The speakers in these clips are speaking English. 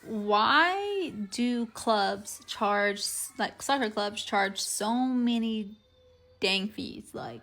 why do clubs charge, like soccer clubs charge so many dang fees? Like,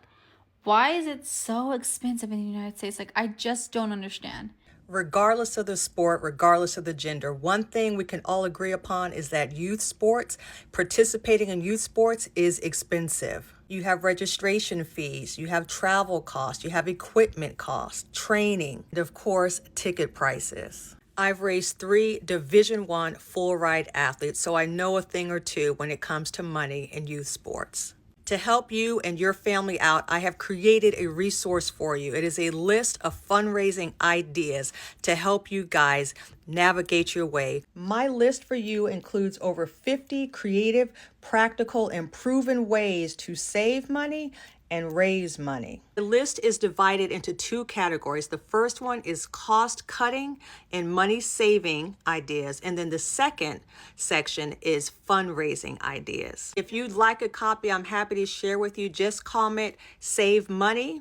why is it so expensive in the United States? Like, I just don't understand. Regardless of the sport, regardless of the gender, one thing we can all agree upon is that youth sports, participating in youth sports is expensive. You have registration fees, you have travel costs, you have equipment costs, training, and of course, ticket prices. I've raised 3 Division I full ride athletes, so I know a thing or two when it comes to money in youth sports. To help you and your family out, I have created a resource for you. It is a list of fundraising ideas to help you guys navigate your way. My list for you includes over 50 creative, practical, and proven ways to save money and raise money. The list is divided into 2 categories. The first one is cost cutting and money saving ideas, and then the second section is fundraising ideas. If you'd like a copy, I'm happy to share with you. Just comment "save money."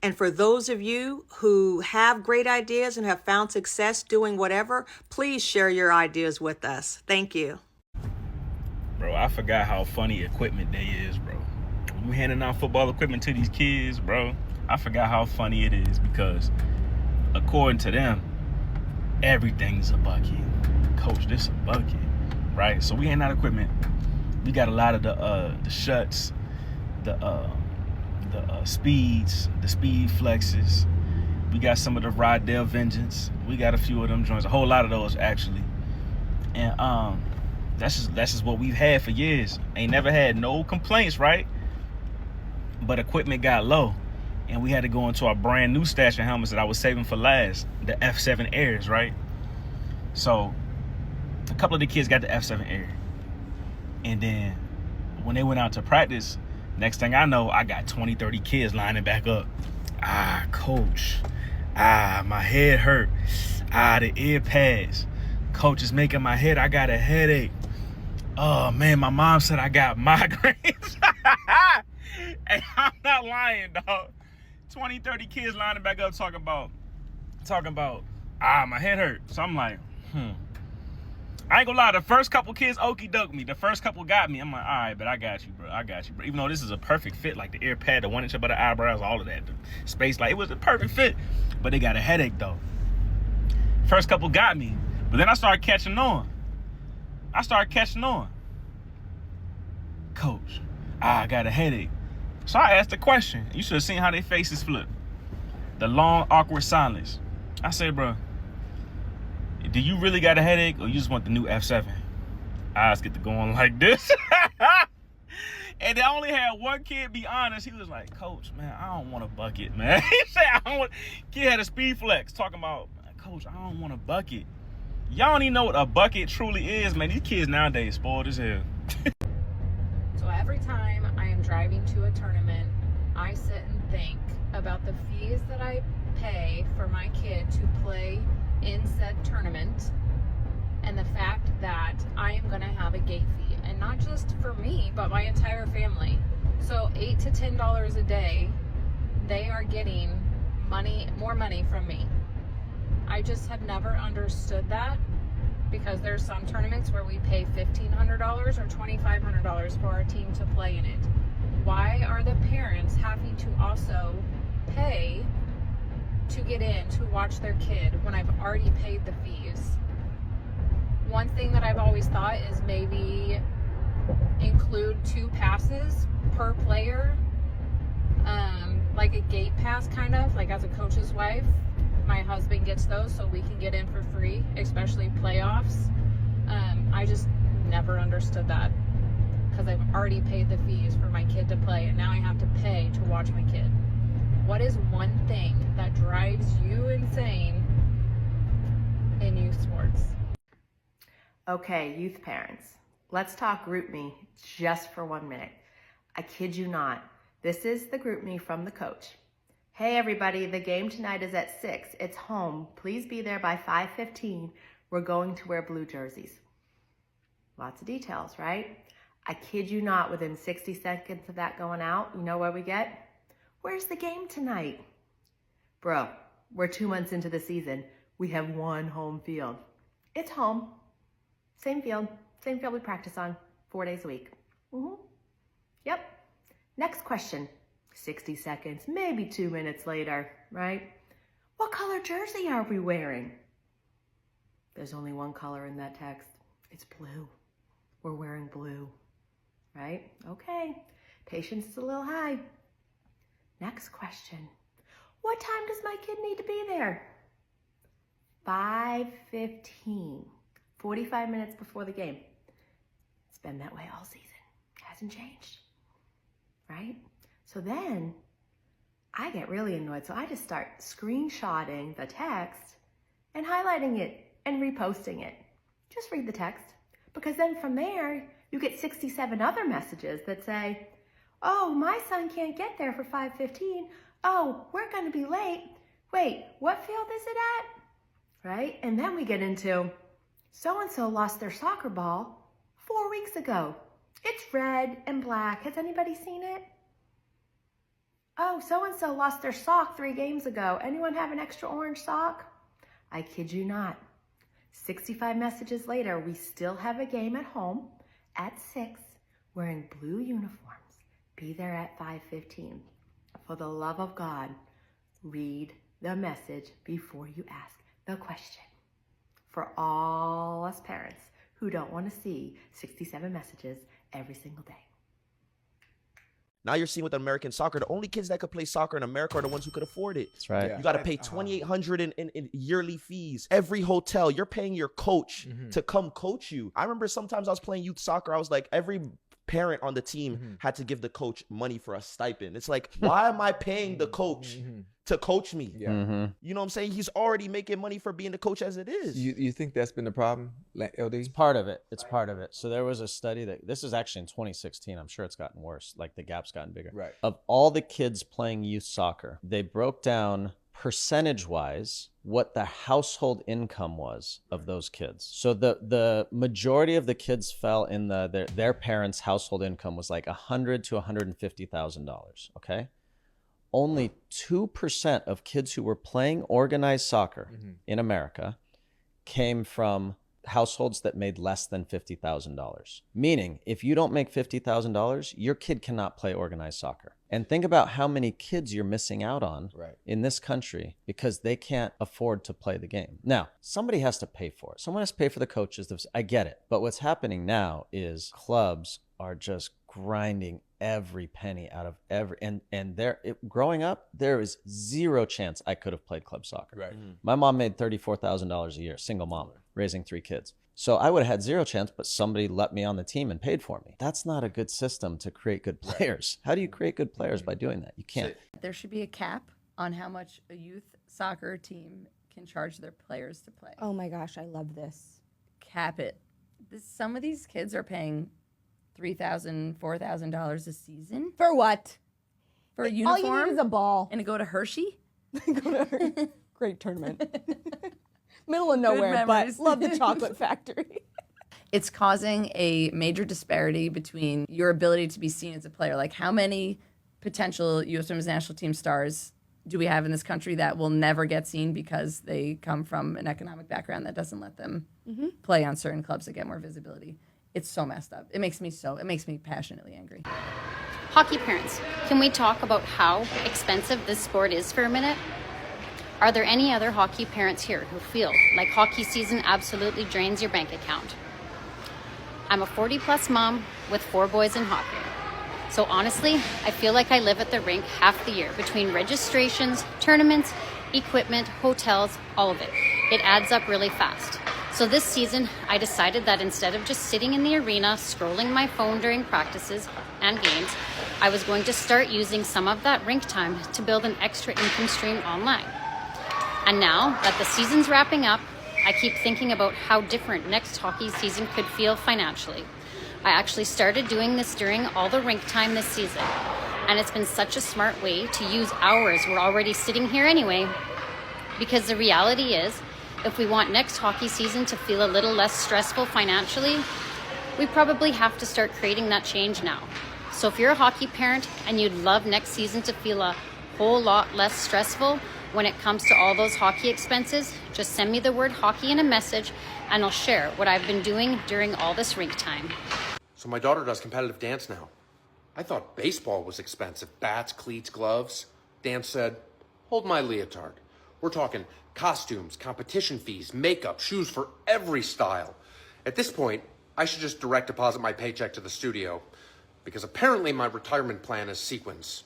And for those of you who have great ideas and have found success doing whatever, please share your ideas with us. Thank you. Bro, I forgot how funny equipment day is, bro. When you handing out football equipment to these kids, bro, I forgot how funny it is because according to them, everything's a bucket. Coach, this a bucket, right? So we hand out equipment. We got a lot of the shuts, the speeds, the speed flexes. We got some of the Rydell Vengeance. We got a few of them joints, a whole lot of those actually. And that's just what we've had for years. Ain't never had no complaints, right? But equipment got low, and we had to go into our brand new stash of helmets that I was saving for last, the F7 Airs, right? So a couple of the kids got the F7 Air, and then when they went out to practice, next thing I know, I got 20-30 kids lining back up. Coach, my head hurt. The ear pads, coach is making my head, I got a headache. Oh man, my mom said I got migraines. Hey, I'm not lying, dog. 20-30 kids lining back up talking about my head hurt. So I'm like, I ain't gonna lie, the first couple kids okey doke me. The first couple got me. I'm like, all right, but I got you, bro. Even though this is a perfect fit, like the ear pad, the 1 inch above the eyebrows, all of that, the space, like it was a perfect fit. But they got a headache though. First couple got me, but then I started catching on. Coach, I got a headache. So I asked the question. You should have seen how their faces flip. The long, awkward silence. I said, bro, do you really got a headache or you just want the new F7? Eyes get to going like this. And they only had one kid be honest. He was like, Coach, man, I don't want a bucket, man. He said, I don't want. Kid had a speed flex talking about, Coach, I don't want a bucket. Y'all don't even know what a bucket truly is, man. These kids nowadays spoiled as hell. So every time I am driving to a tournament, I sit and think about the fees that I pay for my kid to play in said tournament, and the fact that I am going to have a gate fee, and not just for me, but my entire family. So $8 to $10 a day, they are getting more money from me. I just have never understood that, because there's some tournaments where we pay $1,500 or $2,500 for our team to play in it. Why are the parents having to also pay to get in to watch their kid when I've already paid the fees? One thing that I've always thought is maybe include 2 passes per player, like a gate pass, kind of like as a coach's wife. My husband gets those so we can get in for free, especially playoffs. I just never understood that, because I've already paid the fees for my kid to play, and now I have to pay to watch my kid. What is one thing that drives you insane in youth sports? Okay, youth parents, let's talk GroupMe just for 1 minute. I kid you not. This is the GroupMe from the coach. Hey everybody, the game tonight is at 6. It's home. Please be there by 5:15. We're going to wear blue jerseys. Lots of details, right? I kid you not, within 60 seconds of that going out, you know what we get? Where's the game tonight? Bro, we're 2 months into the season. We have 1 home field. It's home. Same field we practice on 4 days a week. Yep. Next question. 60 seconds, maybe 2 minutes later, right? What color jersey are we wearing? There's only one color in that text. It's blue. We're wearing blue, right? Okay. Patience is a little high. Next question. What time does my kid need to be there? 5:15. 45 minutes before the game. It's been that way all season. Hasn't changed, right? So then I get really annoyed. So I just start screenshotting the text and highlighting it and reposting it. Just read the text. Because then from there, you get 67 other messages that say, oh, my son can't get there for 5:15. Oh, we're going to be late. Wait, what field is it at? Right? And then we get into, so-and-so lost their soccer ball 4 weeks ago. It's red and black. Has anybody seen it? Oh, so-and-so lost their sock 3 games ago. Anyone have an extra orange sock? I kid you not. 65 messages later, we still have a game at home at 6, wearing blue uniforms. Be there at 5:15. For the love of God, read the message before you ask the question. For all us parents who don't want to see 67 messages every single day. Now you're seeing with American soccer, the only kids that could play soccer in America are the ones who could afford it. That's right. You got to pay $2,800 in yearly fees. Every hotel, you're paying your coach to come coach you. I remember sometimes I was playing youth soccer. I was like, every parent on the team had to give the coach money for a stipend. It's like, why am I paying the coach to coach me? You know what I'm saying? He's already making money for being the coach as it is. You think that's been the problem, LD? It's part of it. It's part of it. So there was a study that, this is actually in 2016. I'm sure it's gotten worse. Like the gap's gotten bigger. Right. Of all the kids playing youth soccer, they broke down percentage-wise what the household income was of those kids. So the majority of the kids fell in their parents' household income was like $100,000 to $150,000. Okay. Only 2% of kids who were playing organized soccer in America came from households that made less than $50,000. Meaning, if you don't make $50,000, your kid cannot play organized soccer. And think about how many kids you're missing out on in this country because they can't afford to play the game. Now, somebody has to pay for it. Someone has to pay for the coaches. I get it. But what's happening now is clubs are just grinding every penny out of every, and growing up, there is zero chance I could have played club soccer. Right. My mom made $34,000 a year, single mom, raising 3 kids. So I would have had zero chance, but somebody let me on the team and paid for me. That's not a good system to create good players. How do you create good players by doing that? You can't. There should be a cap on how much a youth soccer team can charge their players to play. Oh my gosh, I love this. Cap it. Some of these kids are paying $3,000, $4,000 a season For what? for a All uniform you need is a ball. and to go to Hershey. Great tournament. Middle of nowhere, but memories. love the chocolate factory. It's causing a major disparity between your ability to be seen as a player. Like, how many potential U.S. Women's National Team stars do we have in this country that will never get seen because they come from an economic background that doesn't let them play on certain clubs that get more visibility? It's so messed up. It makes me passionately angry. Hockey parents, can we talk about how expensive this sport is for a minute? Are there any other hockey parents here who feel like hockey season absolutely drains your bank account? I'm a 40-plus mom with 4 boys in hockey. So honestly, I feel like I live at the rink half the year between registrations, tournaments, equipment, hotels, all of it. It adds up really fast. So this season, I decided that instead of just sitting in the arena scrolling my phone during practices and games, I was going to start using some of that rink time to build an extra income stream online. And now that the season's wrapping up, I keep thinking about how different next hockey season could feel financially. I actually started doing this during all the rink time this season, and it's been such a smart way to use hours we're already sitting here anyway, because the reality is, if we want next hockey season to feel a little less stressful financially, we probably have to start creating that change now. So if you're a hockey parent and you'd love next season to feel a whole lot less stressful when it comes to all those hockey expenses, just send me the word hockey in a message and I'll share what I've been doing during all this rink time. So my daughter does competitive dance now. I thought baseball was expensive. Bats, cleats, gloves. Dan said, hold my leotard. We're talking costumes, competition fees, makeup, shoes for every style. At this point, I should just direct deposit my paycheck to the studio because apparently my retirement plan is sequence.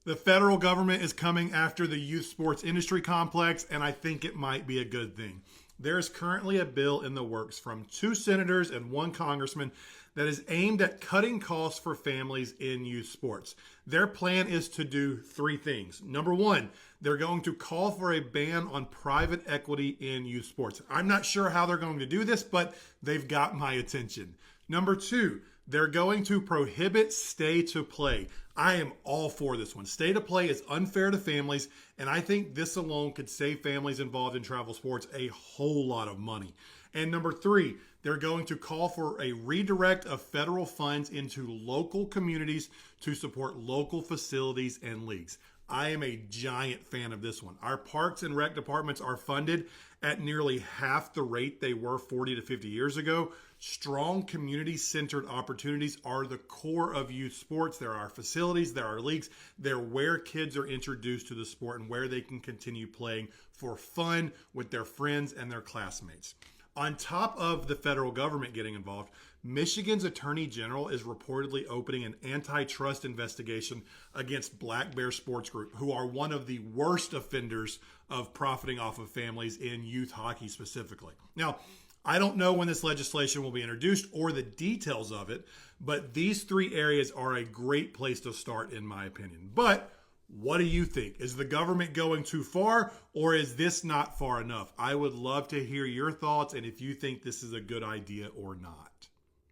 The federal government is coming after the youth sports industry complex, and I think it might be a good thing. There is currently a bill in the works from 2 senators and 1 congressman that is aimed at cutting costs for families in youth sports. Their plan is to do 3 things. Number 1, they're going to call for a ban on private equity in youth sports. I'm not sure how they're going to do this, but they've got my attention. Number 2, they're going to prohibit stay to play. I am all for this one. Stay to play is unfair to families, and I think this alone could save families involved in travel sports a whole lot of money. And number 3, they're going to call for a redirect of federal funds into local communities to support local facilities and leagues. I am a giant fan of this one. Our parks and rec departments are funded at nearly half the rate they were 40 to 50 years ago. Strong community-centered opportunities are the core of youth sports. There are facilities, there are leagues. They're where kids are introduced to the sport and where they can continue playing for fun with their friends and their classmates. On top of the federal government getting involved, Michigan's Attorney General is reportedly opening an antitrust investigation against Black Bear Sports Group, who are one of the worst offenders of profiting off of families in youth hockey specifically. Now, I don't know when this legislation will be introduced or the details of it, but these 3 areas are a great place to start in my opinion. But what do you think? Is the government going too far, or is this not far enough? I would love to hear your thoughts and if you think this is a good idea or not.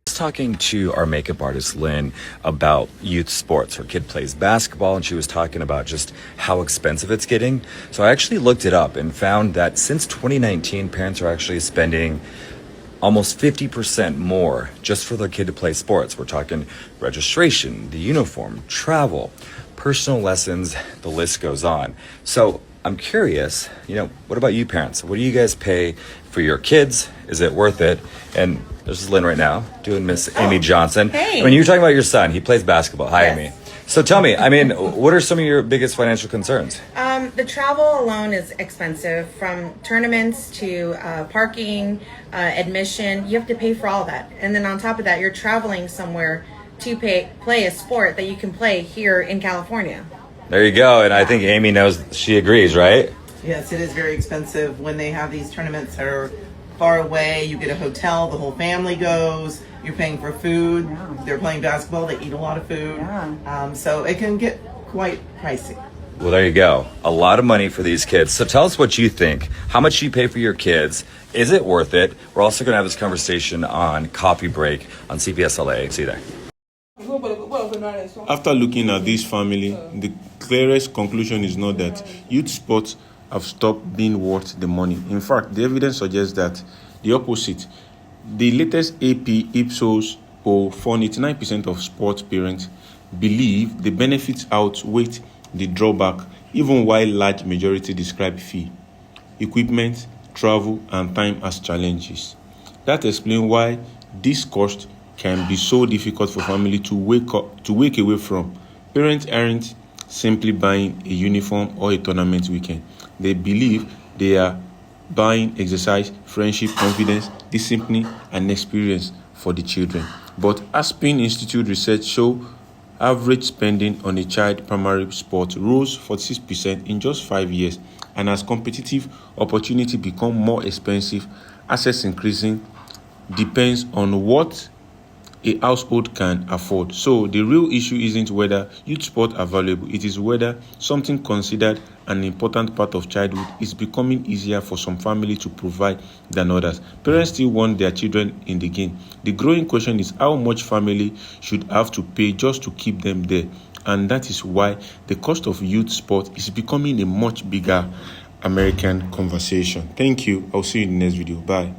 I was talking to our makeup artist, Lynn, about youth sports. Her kid plays basketball, and she was talking about just how expensive it's getting. So I actually looked it up and found that since 2019, parents are actually spending almost 50% more just for their kid to play sports. We're talking registration, the uniform, travel, personal lessons, the list goes on. So I'm curious, what about you parents? What do you guys pay for your kids? Is it worth it? And there's Lynn right now doing Miss Amy Johnson. Hey. When you were talking about your son, he plays basketball. Hi, Amy. So tell me, what are some of your biggest financial concerns? The travel alone is expensive, from tournaments to parking, admission. You have to pay for all that. And then on top of that, you're traveling somewhere to play a sport that you can play here in California. There you go. And I think Amy knows, she agrees, right? Yes, it is very expensive when they have these tournaments that are far away. You get a hotel, the whole family goes. You're paying for food. They're playing basketball. They eat a lot of food. So it can get quite pricey. Well, there you go. A lot of money for these kids. So tell us what you think. How much do you pay for your kids? Is it worth it? We're also going to have this conversation on Coffee Break on CBS LA. See you there. After looking at this family, the clearest conclusion is not that youth sports have stopped being worth the money. In fact, the evidence suggests that the opposite. The latest AP Ipsos poll found 89% of sports parents believe the benefits outweigh the drawback, even while large majority describe fee, equipment, travel, and time as challenges. That explains why this cost can be so difficult for family to wake away from. Parents aren't simply buying a uniform or a tournament weekend. They believe they are buying exercise, friendship, confidence, discipline, and experience for the children. But Aspen Institute research show average spending on a child primary sport rose 46% in just 5 years, and as competitive opportunity become more expensive, access increasing depends on what a household can afford. So the real issue isn't whether youth sports are valuable, it is whether something considered an important part of childhood is becoming easier for some families to provide than others. Parents still want their children in the game. The growing question is how much family should have to pay just to keep them there. And that is why the cost of youth sport is becoming a much bigger American conversation. Thank you. I'll see you in the next video. Bye.